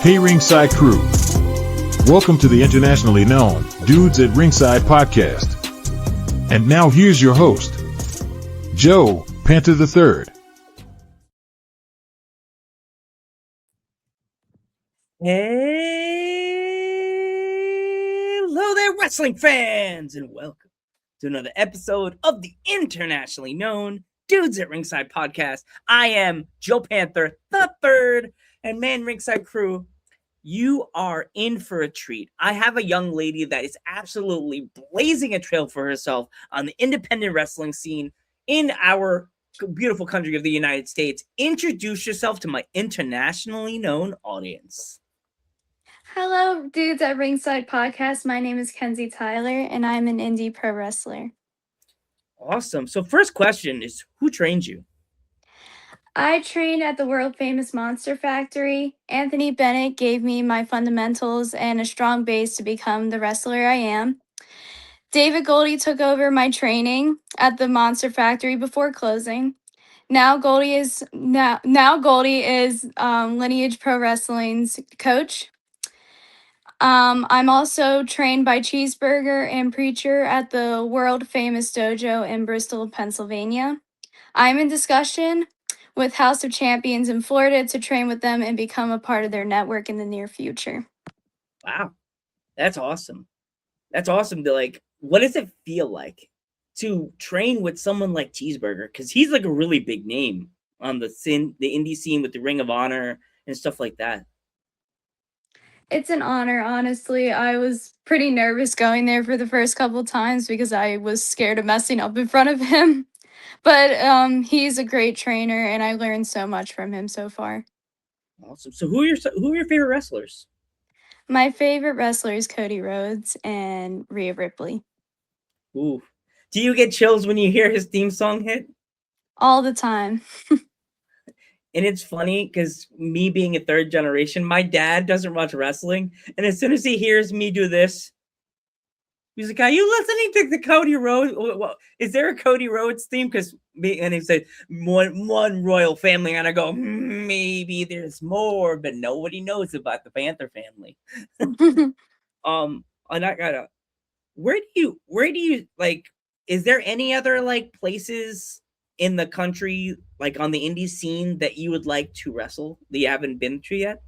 Hey Ringside crew, welcome to the internationally known Dudes at Ringside Podcast. And now here's your host, Joe Panther III. Hello there, wrestling fans, and welcome to another episode of the internationally known Dudes at Ringside Podcast. I am Joe Panther III, and man, Ringside crew, you are in for a treat. I have a young lady that is absolutely blazing a trail for herself on the independent wrestling scene in our beautiful country of the United States. Introduce yourself to my internationally known audience. Hello, Dudes at Ringside Podcast. My name is Kiezie Tyler, and I'm an indie pro wrestler. Awesome. So first question is, who trained you? I trained at the world-famous Monster Factory. Anthony Bennett gave me my fundamentals and a strong base to become the wrestler I am. David Goldie took over my training at the Monster Factory before closing. Now Goldie is Lineage Pro Wrestling's coach. I'm also trained by Cheeseburger and Preacher at the world-famous dojo in Bristol, Pennsylvania. I'm in discussion with House of Champions in Florida to train with them and become a part of their network in the near future. Wow. That's awesome. That's awesome to what does it feel like to train with someone like Cheeseburger? Because he's like a really big name on the indie scene with the Ring of Honor and stuff like that. It's an honor, honestly. I was pretty nervous going there for the first couple times because I was scared of messing up in front of him. But he's a great trainer, and I learned so much from him so far. Awesome. So who are your favorite wrestlers? My favorite wrestler is Cody Rhodes and Rhea Ripley. Ooh. Do you get chills when you hear his theme song hit? All the time. And it's funny because me being a third generation, my dad doesn't watch wrestling. And as soon as he hears me do this, he's like, "Are you listening to the Cody Rhodes? Is there a Cody Rhodes theme?" And he said, one royal family. And I go, maybe there's more, but nobody knows about the Panther family. And I gotta, where do you is there any other places in the country, on the indie scene, that you would like to wrestle that you haven't been to yet?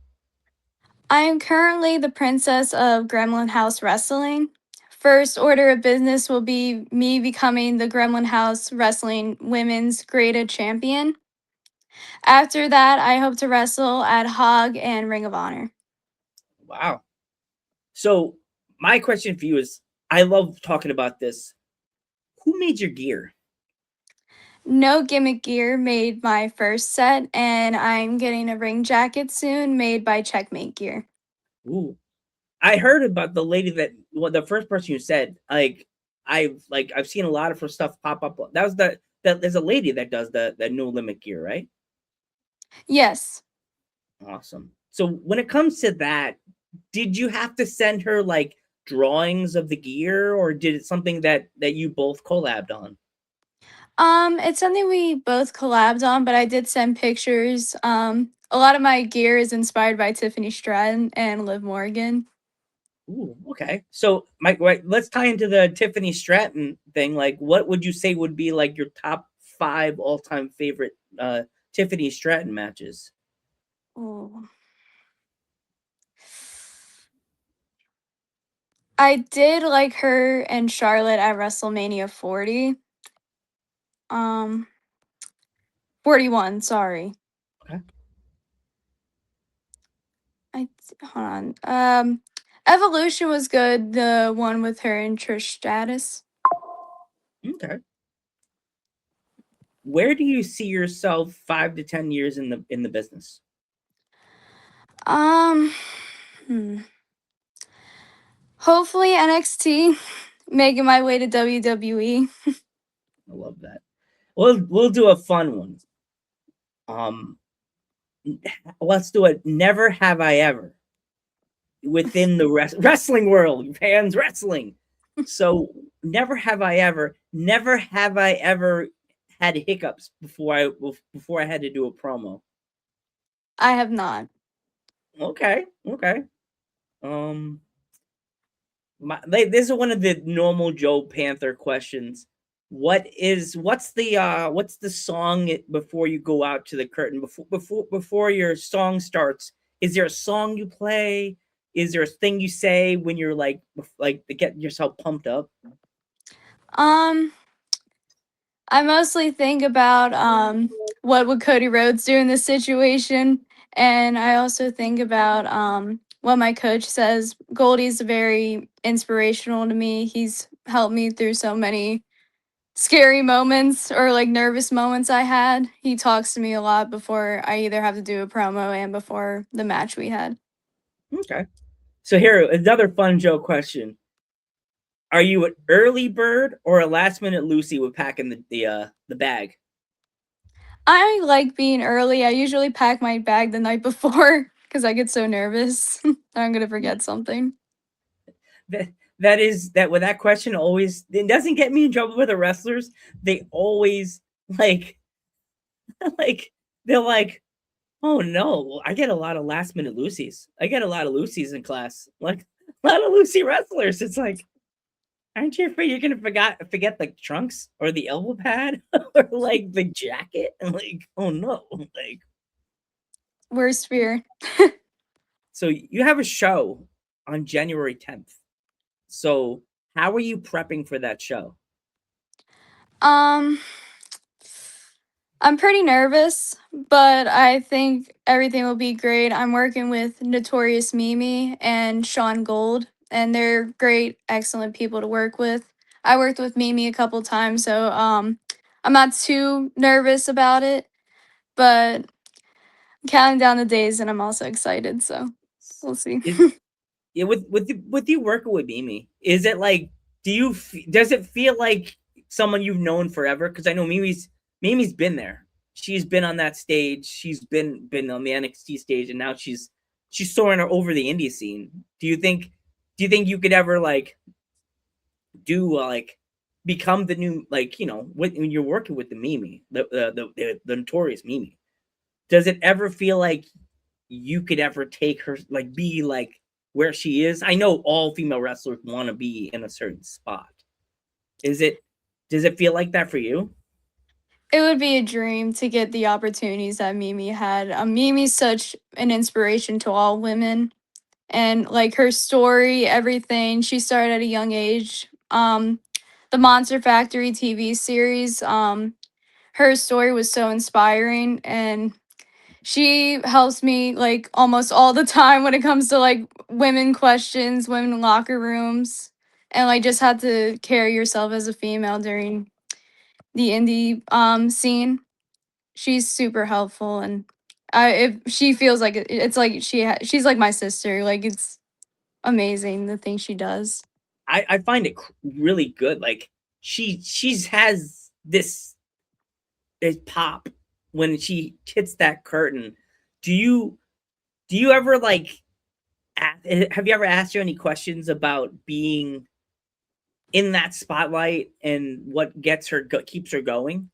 I am currently the princess of Gremlin House Wrestling. First order of business will be me becoming the Gremlin House Wrestling Women's Graded Champion. After that, I hope to wrestle at Hog and Ring of Honor. Wow. So my question for you is, I love talking about this. Who made your gear? No Gimmick Gear made my first set, and I'm getting a ring jacket soon made by Checkmate Gear. Ooh. I heard about the lady the first person you said, I've seen a lot of her stuff pop up. That was there's a lady that does the No Limit gear, right? Yes. Awesome. So when it comes to that, did you have to send her drawings of the gear, or did it something that you both collabed on? It's something we both collabed on, but I did send pictures. A lot of my gear is inspired by Tiffany Stratton and Liv Morgan. Ooh, okay. So, let's tie into the Tiffany Stratton thing. What would you say would be your top 5 all-time favorite Tiffany Stratton matches? Oh. I did like her and Charlotte at WrestleMania 40. 41, sorry. Okay. Hold on. Evolution was good, the one with her and Trish Stratus. Okay. Where do you see yourself 5 to 10 years in the business? Hopefully NXT, making my way to WWE. I love that. We'll do a fun one. Let's do it. Never have I ever within the wrestling world, fans wrestling. So never have I ever had hiccups before I had to do a promo. I have not. Okay. This is one of the normal Joe Panther questions. What's the song before you go out to the curtain, before your song starts? Is there a song you play? Is there a thing you say when you're like to get yourself pumped up? Um, I mostly think about what would Cody Rhodes do in this situation, and I also think about what my coach says. Goldie's very inspirational to me. He's helped me through so many scary moments or like nervous moments I had. He talks to me a lot before I either have to do a promo and before the match we had. Okay. So here, another fun Joe question. Are you an early bird or a last minute Lucy with packing the bag? I like being early. I usually pack my bag the night before because I get so nervous that I'm gonna forget something. That question always, it doesn't get me in trouble with the wrestlers. They always like like they're like, oh no, I get a lot of last minute Lucy's. I get a lot of Lucy's in class. Like a lot of Lucy wrestlers. It's like, aren't you afraid you're gonna forget the trunks or the elbow pad or like the jacket? And like, oh no, like. Worst fear. So you have a show on January 10th. So how are you prepping for that show? Um, I'm pretty nervous, but I think everything will be great. I'm working with Notorious Mimi and Sean Gold, and they're great, excellent people to work with. I worked with Mimi a couple times, so I'm not too nervous about it, but I'm counting down the days, and I'm also excited. So we'll see. Yeah, with you working with Mimi, is it like, does it feel like someone you've known forever? Because I know Mimi's been there. She's been on that stage. She's been on the NXT stage, and now she's soaring over the indie scene. Do you think you could ever like do like become the new, like, when you're working with the Mimi, the notorious Mimi? Does it ever feel like you could ever take her, like, be like where she is? I know all female wrestlers want to be in a certain spot. Does it feel like that for you? It would be a dream to get the opportunities that Mimi had. Mimi's such an inspiration to all women, and like her story, everything. She started at a young age. The Monster Factory TV series. Her story was so inspiring, and she helps me like almost all the time when it comes to like women questions, women locker rooms, and like just how to carry yourself as a female during the indie scene. She's super helpful, and if she feels like it's like she's like my sister. Like it's amazing the things she does. I find it really good. Like she's has this pop when she hits that curtain. Do you ever like have you ever asked her any questions about being in that spotlight and what keeps her going?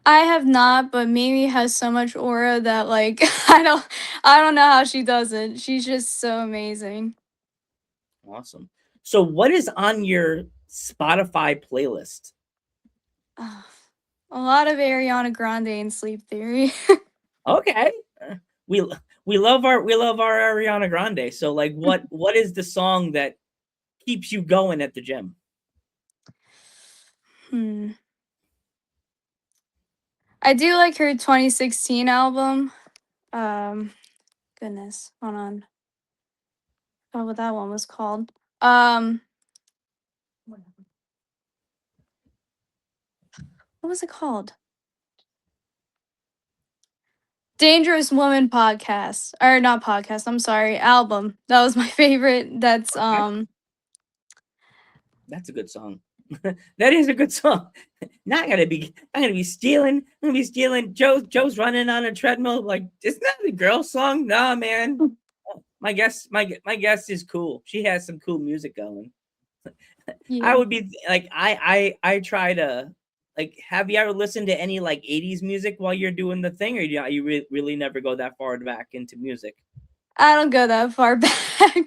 I have not, but Mimi has so much aura that like I don't know how she does it. She's just so amazing. Awesome. So what is on your Spotify playlist? Ugh. A lot of Ariana Grande and Sleep Theory. Okay. We we love our Ariana Grande. So like what is the song that keeps you going at the gym? Hmm. I do like her 2016 album. Um, Goodness, hold on. Oh, what that one was called. What was it called? Dangerous Woman podcast. Or not podcast, I'm sorry, album. That was my favorite. Okay. That's a good song. That is a good song. Not gonna be. I'm gonna be stealing. I'm gonna be stealing. Joe's running on a treadmill. Like, isn't that the girl song? Nah, man. My guest is cool. She has some cool music going. I Yeah. would be like, I try to, like. Have you ever listened to any like '80s music while you're doing the thing, or you really never go that far back into music? I don't go that far back.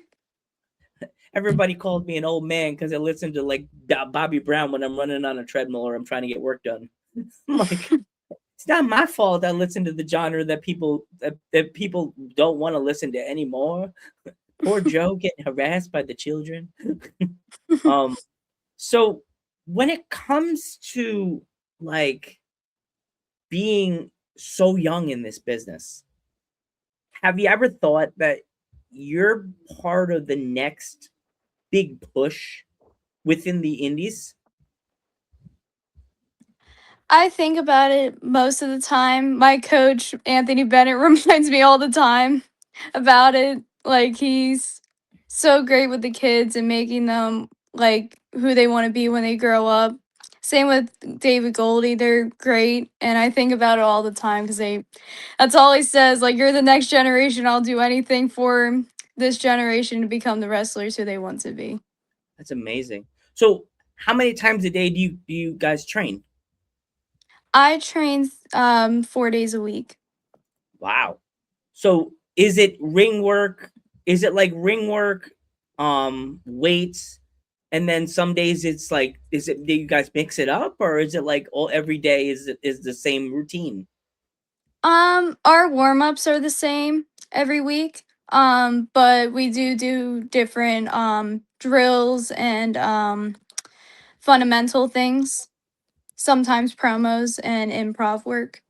Everybody called me an old man because I listened to like Bobby Brown when I'm running on a treadmill or I'm trying to get work done. I'm like, it's not my fault I listen to the genre that people don't want to listen to anymore. Poor Joe getting harassed by the children. So when it comes to like being so young in this business, have you ever thought that you're part of the next big push within the indies? I think about it most of the time. My coach, Anthony Bennett, reminds me all the time about it. Like, he's so great with the kids and making them like who they want to be when they grow up. Same with David Goldie. They're great. And I think about it all the time because that's all he says. Like, you're the next generation. I'll do anything for this generation to become the wrestlers who they want to be. That's amazing. So how many times a day do you guys train? I train 4 days a week. Wow. So is it ring work? Is it like ring work, weights, and then some days it's like, do you guys mix it up, or is it like every day is the same routine? Our warm-ups are the same every week. But we do different drills and fundamental things. Sometimes promos and improv work.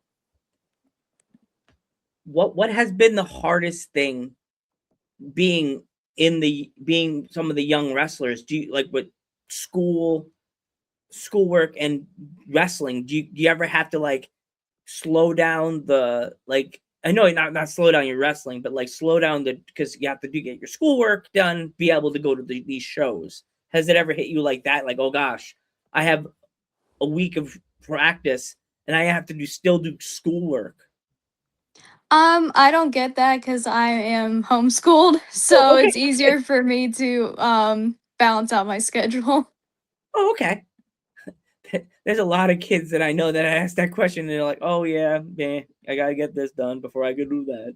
What has been the hardest thing being some of the young wrestlers? Do you like with schoolwork and wrestling? Do you ever have to like slow down the like? I know not slow down your wrestling, but like slow down because you have to get your schoolwork done, be able to go to these shows. Has it ever hit you like that? Like, oh gosh, I have a week of practice and I have to still do schoolwork. I don't get that because I am homeschooled, so Okay. it's easier for me to balance out my schedule. Oh, okay. There's a lot of kids that I know that I ask that question and they're like, oh yeah, man, I gotta get this done before I can do that.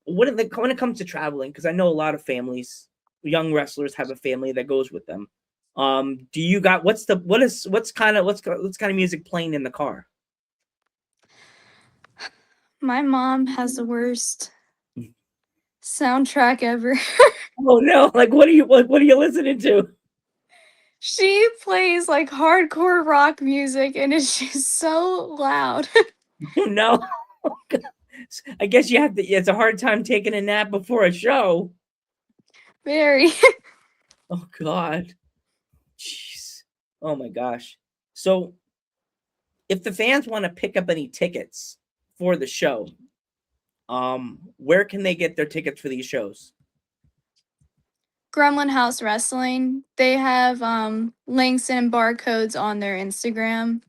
When it comes to traveling, because I know a lot of families, young wrestlers have a family that goes with them. Do you got what's kind of music playing in the car? My mom has the worst soundtrack ever. Oh no, like what are you listening to? She plays like hardcore rock music and it's just so loud. No. I guess you have to. It's a hard time taking a nap before a show. Very. Oh God. Jeez. Oh my gosh. So, if the fans want to pick up any tickets for the show, where can they get their tickets for these shows? Gremlin House Wrestling. They have links and barcodes on their Instagram.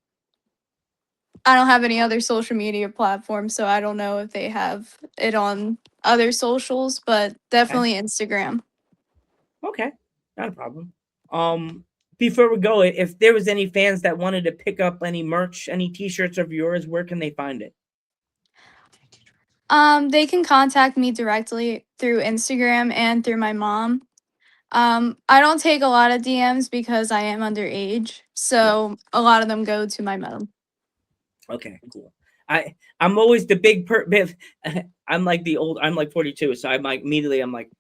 I don't have any other social media platforms, so I don't know if they have it on other socials, but definitely Instagram. Okay, not a problem. Before we go, if there was any fans that wanted to pick up any merch, any T-shirts of yours, where can they find it? They can contact me directly through Instagram and through my mom. I don't take a lot of DMs because I am underage, so a lot of them go to my mom. Okay, cool. I'm always the big I'm like I'm like 42, so I'm like immediately I'm like,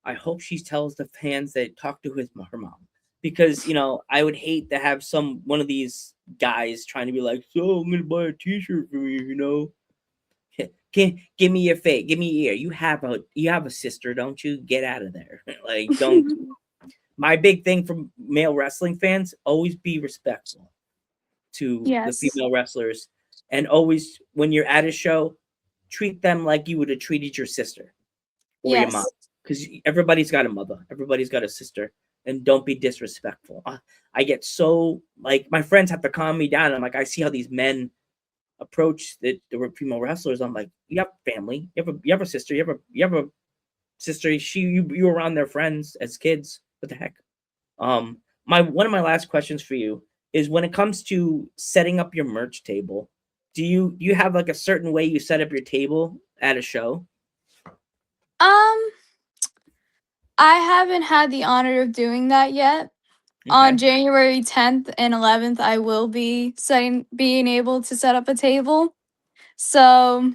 I hope she tells the fans that talk to her mom, because I would hate to have one of these guys trying to be like, so I'm gonna buy a T-shirt for you, give me your face, give me your ear. You have a sister, don't you? Get out of there. Like, don't. My big thing from male wrestling fans: always be respectful to the female wrestlers, and always when you're at a show, treat them like you would have treated your sister or your mom, because everybody's got a mother, everybody's got a sister, and don't be disrespectful. I get so like my friends have to calm me down. I'm like, I see how these men approach the female wrestlers. I'm like, you have family, you have a sister, you have a sister. You were around their friends as kids. What the heck? One of my last questions for you is, when it comes to setting up your merch table, do you have like a certain way you set up your table at a show? I haven't had the honor of doing that yet. On Okay. January 10th and 11th, I will be being able to set up a table. So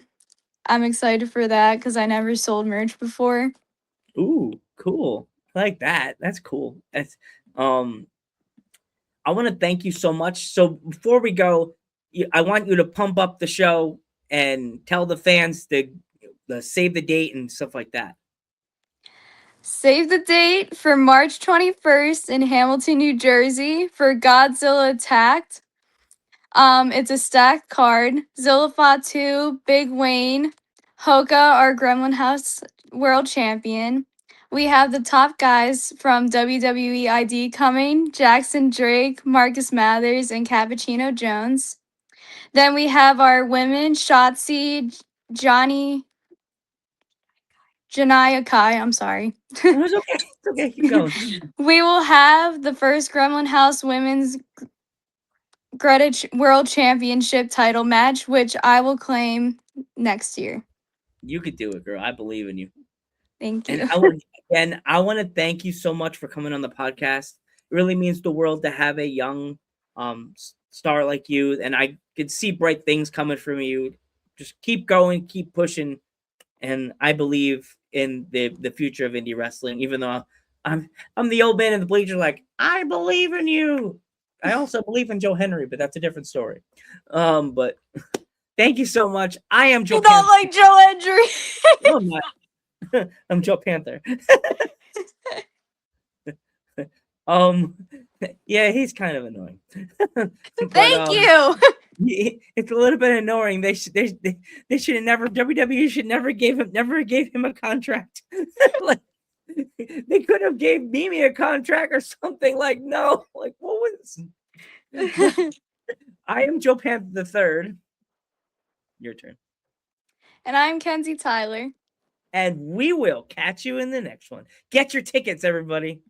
I'm excited for that because I never sold merch before. Ooh, cool. I like that. That's cool. That's I want to thank you so much. So before we go, I want you to pump up the show and tell the fans to save the date and stuff like that. Save the date for March 21st in Hamilton, New Jersey for Godzilla Attacked. It's a stacked card. Zillifat 2, Big Wayne, Hoka, our Gremlin House World Champion. We have the top guys from WWE ID coming, Jackson Drake, Marcus Mathers, and Cappuccino Jones. Then we have our women, Shotzi, Janaya Kai, I'm sorry. It's okay. It's okay. Keep going. We will have the first Gremlin House Women's Greenwich World Championship title match, which I will claim next year. You could do it, girl. I believe in you. Thank you. And I want to thank you so much for coming on the podcast. It really means the world to have a young star like you, and I could see bright things coming from you. Just keep going, keep pushing, and I believe in the future of indie wrestling. Even though I'm the old man in the bleacher, like I believe in you. I also believe in Joe Henry, but that's a different story. But thank you so much. I am Joe. You don't like Joe Henry. No, I'm not. I'm Joe Panther. Yeah, he's kind of annoying. Thank you. It's a little bit annoying. They should have never, WWE should never gave him a contract. Like they could have gave Mimi a contract or something. Like no, like what was? I am Joe Panther the Third. Your turn. And I'm Kiezie Tyler. And we will catch you in the next one. Get your tickets, everybody.